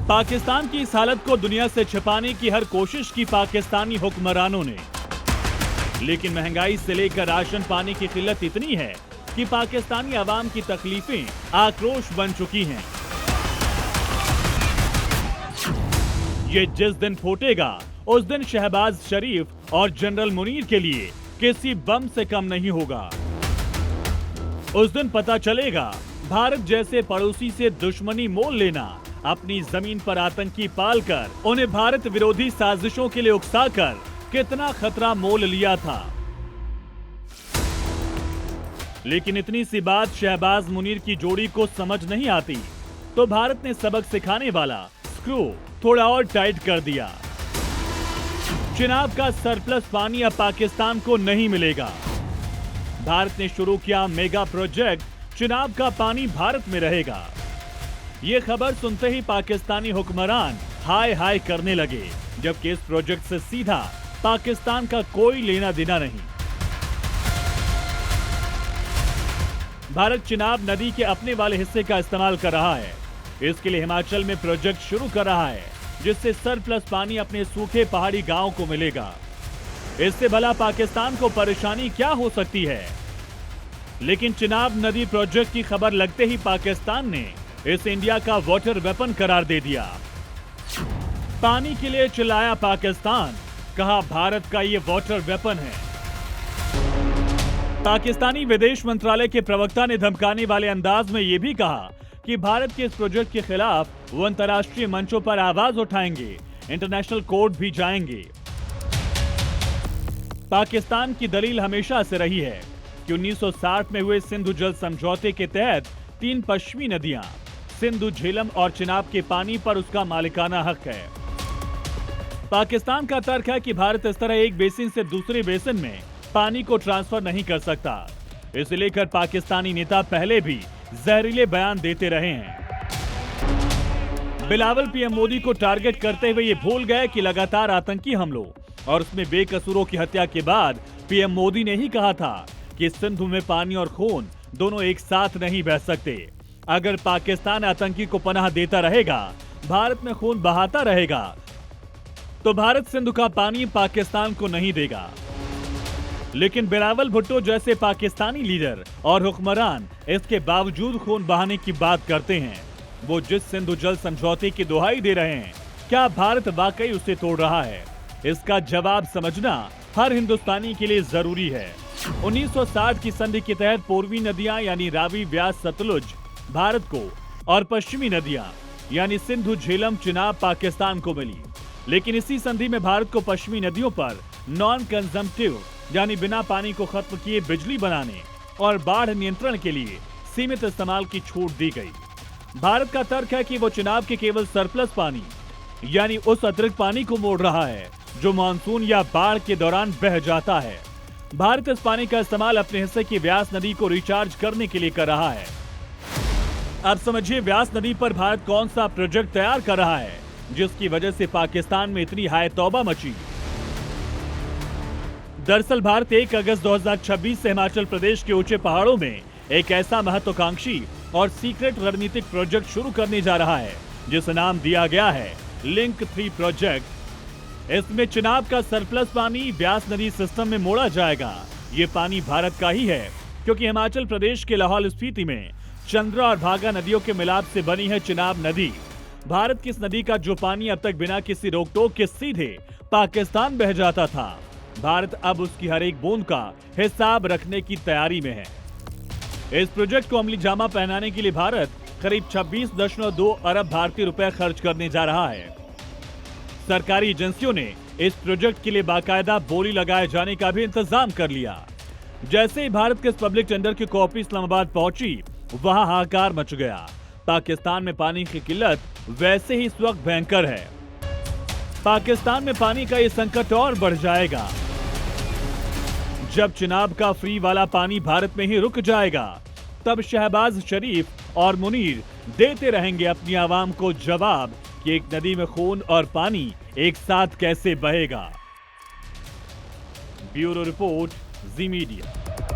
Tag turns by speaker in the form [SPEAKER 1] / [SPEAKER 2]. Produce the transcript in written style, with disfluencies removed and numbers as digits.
[SPEAKER 1] पाकिस्तान की इस हालत को दुनिया से छिपाने की हर कोशिश की पाकिस्तानी हुक्मरानों ने, लेकिन महंगाई से लेकर राशन पानी की किल्लत इतनी है कि पाकिस्तानी आवाम की तकलीफें आक्रोश बन चुकी हैं। ये जिस दिन फूटेगा उस दिन शहबाज शरीफ और जनरल मुनीर के लिए किसी बम से कम नहीं होगा। उस दिन पता चलेगा भारत जैसे पड़ोसी से दुश्मनी मोल लेना, अपनी जमीन पर आतंकी पालकर उन्हें भारत विरोधी साजिशों के लिए उकसाकर कितना खतरा मोल लिया था। लेकिन इतनी सी बात शहबाज मुनीर की जोड़ी को समझ नहीं आती, तो भारत ने सबक सिखाने वाला स्क्रू थोड़ा और टाइट कर दिया। चिनाब का सरप्लस पानी अब पाकिस्तान को नहीं मिलेगा। भारत ने शुरू किया मेगा प्रोजेक्ट, चिनाब का पानी भारत में रहेगा। ये खबर सुनते ही पाकिस्तानी हुक्मरान हाय हाय करने लगे, जबकि इस प्रोजेक्ट से सीधा पाकिस्तान का कोई लेना देना नहीं। भारत चिनाब नदी के अपने वाले हिस्से का इस्तेमाल कर रहा है। इसके लिए हिमाचल में प्रोजेक्ट शुरू कर रहा है, जिससे सरप्लस पानी अपने सूखे पहाड़ी गांव को मिलेगा। इससे भला पाकिस्तान को परेशानी क्या हो सकती है? लेकिन चिनाब नदी प्रोजेक्ट की खबर लगते ही पाकिस्तान ने इसे इंडिया का वाटर वेपन करार दे दिया। पानी के लिए चिल्लाया पाकिस्तान, कहा भारत का ये वाटर वेपन है। पाकिस्तानी विदेश मंत्रालय के प्रवक्ता ने धमकाने वाले अंदाज में यह भी कहा कि भारत के इस प्रोजेक्ट के खिलाफ वो अंतर्राष्ट्रीय मंचों पर आवाज उठाएंगे, इंटरनेशनल कोर्ट भी जाएंगे। पाकिस्तान की दलील हमेशा से रही है कि 1960 में हुए सिंधु जल समझौते के तहत 3 पश्चिमी नदियां सिंधु, झेलम और चिनाब के पानी पर उसका मालिकाना हक है। पाकिस्तान का तर्क है कि भारत इस तरह एक बेसिन से दूसरे बेसिन में पानी को ट्रांसफर नहीं कर सकता। इसे लेकर पाकिस्तानी नेता पहले भी जहरीले बयान देते रहे हैं। बिलावल पीएम मोदी को टारगेट करते हुए ये भूल गए कि लगातार आतंकी हमलों और उसमें बेकसूरों की हत्या के बाद पीएम मोदी ने ही कहा था कि सिंधु में पानी और खून दोनों एक साथ नहीं बह सकते। अगर पाकिस्तान आतंकी को पनाह देता रहेगा, भारत में खून बहाता रहेगा, तो भारत सिंधु का पानी पाकिस्तान को नहीं देगा। लेकिन बिलावल भुट्टो जैसे पाकिस्तानी लीडर और हुक्मरान इसके बावजूद खून बहाने की बात करते हैं। वो जिस सिंधु जल समझौते की दुहाई दे रहे हैं, क्या भारत वाकई उसे तोड़ रहा है? इसका जवाब समझना हर हिंदुस्तानी के लिए जरूरी है। 1960 की संधि के तहत पूर्वी नदियां यानी रावी, व्यास, सतलुज भारत को और पश्चिमी नदियां यानी सिंधु, झेलम, चिनाब पाकिस्तान को मिली। लेकिन इसी संधि में भारत को पश्चिमी नदियों पर नॉन कंजम्पटिव यानी बिना पानी को खत्म किए बिजली बनाने और बाढ़ नियंत्रण के लिए सीमित इस्तेमाल की छूट दी गई। भारत का तर्क है कि वो चिनाब के केवल सरप्लस पानी यानी उस अतिरिक्त पानी को मोड़ रहा है जो मानसून या बाढ़ के दौरान बह जाता है। भारत इस पानी का इस्तेमाल अपने हिस्से की व्यास नदी को रिचार्ज करने के लिए कर रहा है। अब समझिए व्यास नदी पर भारत कौन सा प्रोजेक्ट तैयार कर रहा है जिसकी वजह से पाकिस्तान में इतनी हाय तौबा मची। दरअसल भारत 1 अगस्त 2026 से हिमाचल प्रदेश के ऊंचे पहाड़ों में एक ऐसा महत्वाकांक्षी और सीक्रेट रणनीतिक प्रोजेक्ट शुरू करने जा रहा है जिसे नाम दिया गया है लिंक 3 प्रोजेक्ट। इसमें चिनाब का सरप्लस पानी व्यास नदी सिस्टम में मोड़ा जाएगा। ये पानी भारत का ही है क्योंकि हिमाचल प्रदेश के लाहौल स्पीति में चंद्रा और भागा नदियों के मिलाप से बनी है चिनाब नदी। भारत की इस नदी का जो पानी अब तक बिना किसी रोक टोक के सीधे पाकिस्तान बह जाता था, भारत अब उसकी हर एक बूंद का हिसाब रखने की तैयारी में है। इस प्रोजेक्ट को अमली जामा पहनाने के लिए भारत करीब 26.2 अरब भारतीय रुपए खर्च करने जा रहा है। सरकारी एजेंसियों ने इस प्रोजेक्ट के लिए बाकायदा बोली लगाए जाने का भी इंतजाम कर लिया। जैसे ही भारत के इस पब्लिक टेंडर की कॉपी इस्लामाबाद पहुंची, वहां हाहाकार मच गया। पाकिस्तान में पानी की किल्लत वैसे ही इस वक्त भयंकर है। पाकिस्तान में पानी का ये संकट और बढ़ जाएगा जब चिनाब का फ्री वाला पानी भारत में ही रुक जाएगा। तब शहबाज शरीफ और मुनीर देते रहेंगे अपनी आवाम को जवाब कि एक नदी में खून और पानी एक साथ कैसे बहेगा। ब्यूरो रिपोर्ट, जी मीडिया।